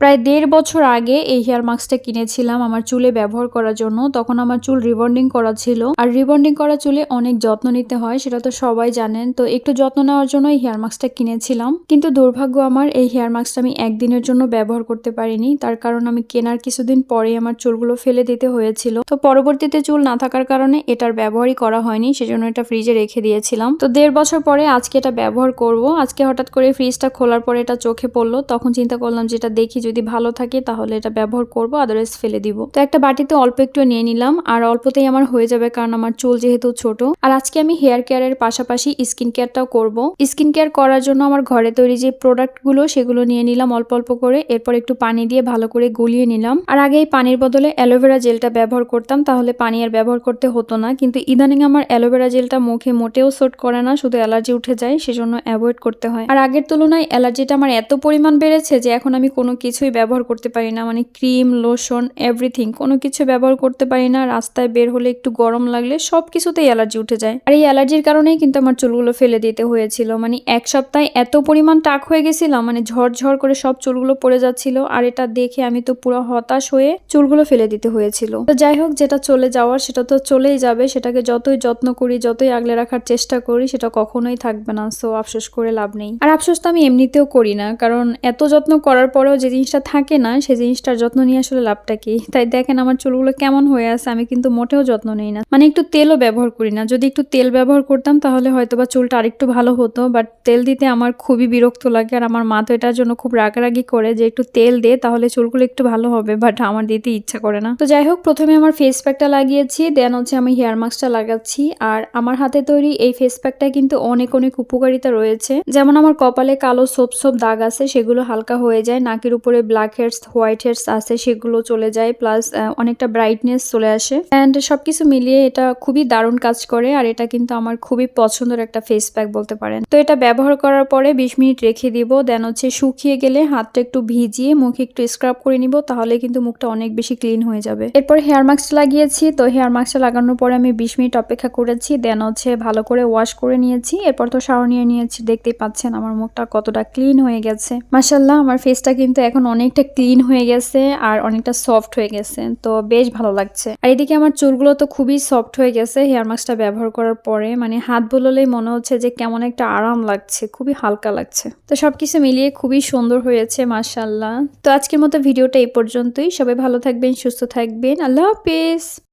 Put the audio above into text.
প্রায় ১.৫ বছর আগে এই হেয়ার মাস্কটা কিনেছিলাম আমার চুলে ব্যবহার করার জন্য। তখন আমার চুল রিবন্ডিং করা ছিল। আর রিবন্ডিং করা চুলে অনেক যত্ন নিতে হয়, সেটা তো সবাই জানেন। তো একটু যত্ন নেওয়ার জন্য এই হেয়ার মাস্কটা কিনেছিলাম। কিন্তু দুর্ভাগ্য আমার, এই হেয়ার মাস্কটা আমি একদিনের জন্য ব্যবহার করতে পারিনি। তার কারণ আমি কেনার কিছুদিন পরেই আমার চুলগুলো ফেলে দিতে হয়েছিল। তো পরবর্তীতে চুল না থাকার কারণে এটার ব্যবহারই করা হয়নি, সেজন্য এটা ফ্রিজে রেখে দিয়েছিলাম। তো ১.৫ বছর পরে আজকে এটা ব্যবহার করব। আজকে হঠাৎ করে ফ্রিজটা খোলার পরে এটা চোখে পড়লো, তখন চিন্তা করলাম যে এটা দেখি যদি ভালো থাকে তাহলে এটা ব্যবহার করব, আদারওয়াইজ ফেলে দিব। তো একটা বাটিতে অল্প একটু নিয়ে নিলাম, আর অল্পতেই আমার হয়ে যাবে কারণ আমার চুল যেহেতু ছোট। আর আজকে আমি হেয়ার কেয়ারের পাশাপাশি স্কিন কেয়ারটাও করব। স্কিন কেয়ার করার জন্য আমার ঘরে তৈরি যে প্রোডাক্টগুলো সেগুলো নিয়ে নিলাম অল্প অল্প করে। এরপর একটু পানি দিয়ে ভালো করে গুলিয়ে নিলাম। আর আগে এই পানির বদলে অ্যালোভেরা জেলটা ব্যবহার করতাম, তাহলে পানি আর ব্যবহার করতে হতো না। কিন্তু ইদানিং আমার অ্যালোভেরা জেলটা মুখে মোটেও স্যুট করে না, শুধু অ্যালার্জি উঠে যায়, সেজন্য অ্যাভয়েড করতে হয়। আর আগের তুলনায় অ্যালার্জিটা আমার এত পরিমাণ বেড়েছে যে এখন আমি কোনো কিছুই ব্যবহার করতে পারি না, মানে ক্রিম, লোশন, এভরিথিং কোনো কিছু ব্যবহার করতে পারি না। রাস্তায় বের হলে একটু গরম লাগলে সব কিছুতেই অ্যালার্জি উঠে যায়। আর এই অ্যালার্জির কারণেই কিন্তু আমার চুলগুলো ফেলে দিতে হয়েছিল। মানে এক সপ্তাহে এত পরিমাণ টাক হয়ে গেছিলাম, মানে ঝরঝর করে সব চুলগুলো পড়ে যাচ্ছিল। আর এটা দেখে আমি তো পুরো হতাশ হয়ে চুলগুলো ফেলে দিতে হয়েছিল। তো যাই হোক, যেটা চলে যাওয়ার সেটা তো চলেই যাবে। সেটাকে যতই যত্ন করি, যতই আগলে রাখার চেষ্টা করি, সেটা কখনোই থাকবে না। সো আফসোস করে লাভ নেই। আর আফসোস তো আমি এমনিতেও করি না, কারণ এত যত্ন করার পরেও যে জিনিসটা থাকে না, সেই জিনিসটার যত্ন নিয়ে আসলে লাভটা কি? তাই দেখেন আমার চুলগুলো কেমন হয়ে আছে, আমি কিন্তু মোটেও যত্ন নেই না। মানে একটু তেলও ব্যবহার করি না। যদি একটু তেল ব্যবহার করতাম তাহলে হয়তোবা চুলটা আরেকটু ভালো হতো, বাট তেল দিতে আমার খুবই বিরক্ত লাগে। আর আমার মা তো এটার জন্য খুব রাগারাগি করে যে একটু তেল দে তাহলে চুলগুলো একটু ভালো হবে, বাট আমার দিতে ইচ্ছা করে না। তো যাই হোক, প্রথমে আমার ফেস প্যাকটা লাগিয়েছি, দেন হচ্ছে আমি হেয়ার মাস্কটা লাগাচ্ছি। আর আমার হাতে তৈরি এই ফেস প্যাকটা কিন্তু অনেক অনেক উপকারিতা রয়েছে। যেমন আমার কপালে কালো সোপ সোপ দাগ আছে, সেগুলো হালকা হয়ে যায়। নাকের উপরে ব্ল্যাক হেডস, হোয়াইট হেডস আছে, সেগুলো চলে যায়। প্লাস অনেকটা ব্রাইটনেস চলে আসে। অ্যান্ড সবকিছু মিলিয়ে এটা খুবই দারুণ কাজ করে। আর এটা কিন্তু আমার খুবই পছন্দের একটা ফেস প্যাক বলতে পারেন। তো এটা ব্যবহার করার পরে 20 মিনিট রেখে দিব। দেন হচ্ছে শুকিয়ে গেলে হাতটা একটু ভিজিয়ে মুখে একটু স্ক্রাব করে নিব, তাহলে কিন্তু মুখটা অনেক বেশি ক্লিন হয়ে যাবে। এরপর হেয়ার মাস্ক লাগিয়েছি। তো হেয়ার মাস্কটা লাগানোর পরে আমি 20 মিনিট অপেক্ষা করেছি। দেন হচ্ছে ভালো করে ওয়াশ করে নিয়েছি। এরপর তো শাওয়ার নিয়ে নিয়েছি, দেখতেই পাচ্ছেন আমার মুখটা কতটা ক্লিন হয়ে গেছে। মাশাআল্লাহ, আমার ফেসটা কিন্তু এখন অনেকটা ক্লিন হয়ে গেছে আর অনেকটা সফট হয়ে গেছে। তো বেশ ভালো লাগছে। আর এদিকে আমার চুলগুলো তো খুবই সফট হয়ে গেছে হেয়ার মাস্কটা ব্যবহার করার পরে। মানে হাত বুলোলেই মনে হচ্ছে যে কেমন একটা আরাম লাগছে, খুবই হালকা লাগছে। তো সবকিছু মিলিয়ে খুবই সুন্দর হয়েছে মাশাআল্লাহ। তো আজকের মতো ভিডিওটা এই পর্যন্তই। সবাই ভালো থাকবেন, সুস্থ থাকবেন। আল্লাহ হাফেজ।